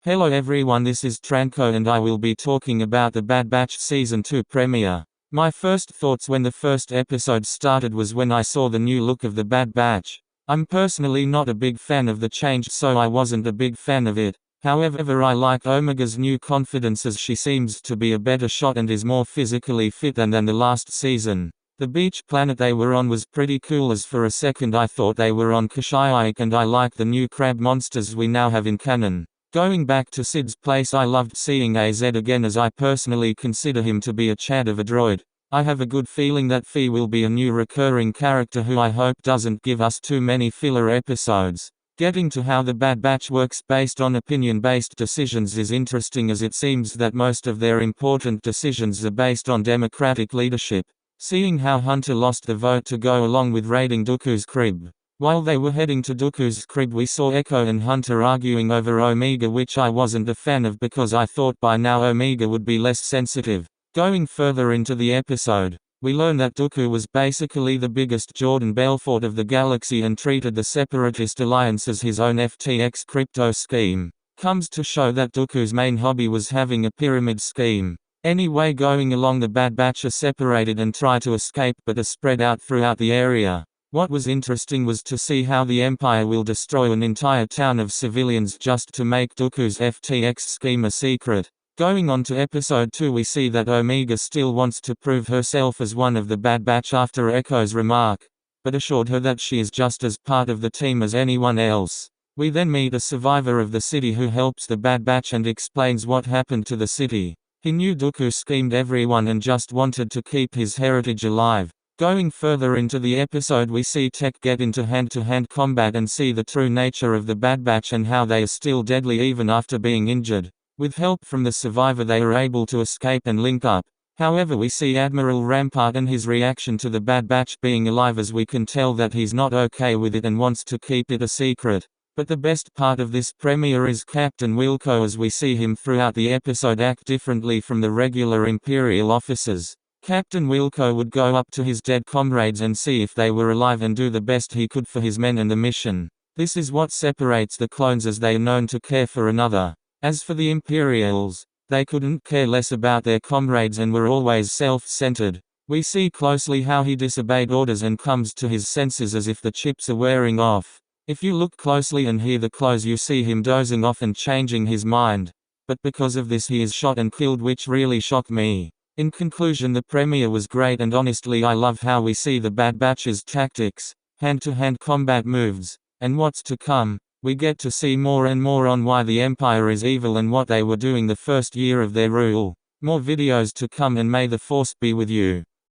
Hello everyone, this is Tranco and I will be talking about the Bad Batch Season 2 premiere. My first thoughts when the first episode started was when I saw the new look of the Bad Batch. I'm personally not a big fan of the change, so I wasn't a big fan of it. However, I like Omega's new confidence as she seems to be a better shot and is more physically fit than the last season. The beach planet they were on was pretty cool, as for a second I thought they were on Kashyyyk, and I like the new crab monsters we now have in canon. Going back to Sid's place, I loved seeing AZ again, as I personally consider him to be a Chad of a droid. I have a good feeling that Phee will be a new recurring character who I hope doesn't give us too many filler episodes. Getting to how the Bad Batch works based on opinion-based decisions is interesting, as it seems that most of their important decisions are based on democratic leadership. Seeing how Hunter lost the vote to go along with raiding Dooku's crib. While they were heading to Dooku's crib, we saw Echo and Hunter arguing over Omega, which I wasn't a fan of because I thought by now Omega would be less sensitive. Going further into the episode, we learn that Dooku was basically the biggest Jordan Belfort of the galaxy and treated the Separatist Alliance as his own FTX crypto scheme. Comes to show that Dooku's main hobby was having a pyramid scheme. Anyway, going along, the Bad Batch are separated and try to escape but are spread out throughout the area. What was interesting was to see how the Empire will destroy an entire town of civilians just to make Dooku's FTX scheme a secret. Going on to episode 2, we see that Omega still wants to prove herself as one of the Bad Batch after Echo's remark, but assured her that she is just as part of the team as anyone else. We then meet a survivor of the city who helps the Bad Batch and explains what happened to the city. He knew Dooku schemed everyone and just wanted to keep his heritage alive. Going further into the episode, we see Tech get into hand-to-hand combat and see the true nature of the Bad Batch and how they are still deadly even after being injured. With help from the survivor, they are able to escape and link up. However, we see Admiral Rampart and his reaction to the Bad Batch being alive, as we can tell that he's not okay with it and wants to keep it a secret. But the best part of this premiere is Captain Wilco, as we see him throughout the episode act differently from the regular Imperial officers. Captain Wilco would go up to his dead comrades and see if they were alive and do the best he could for his men and the mission. This is what separates the clones, as they are known to care for another. As for the Imperials, they couldn't care less about their comrades and were always self-centered. We see closely how he disobeyed orders and comes to his senses as if the chips are wearing off. If you look closely and hear the close, you see him dozing off and changing his mind. But because of this he is shot and killed, which really shocked me. In conclusion, the premiere was great, and honestly I love how we see the Bad Batch's tactics, hand-to-hand combat moves, and what's to come. We get to see more and more on why the Empire is evil and what they were doing the first year of their rule. More videos to come, and may the Force be with you.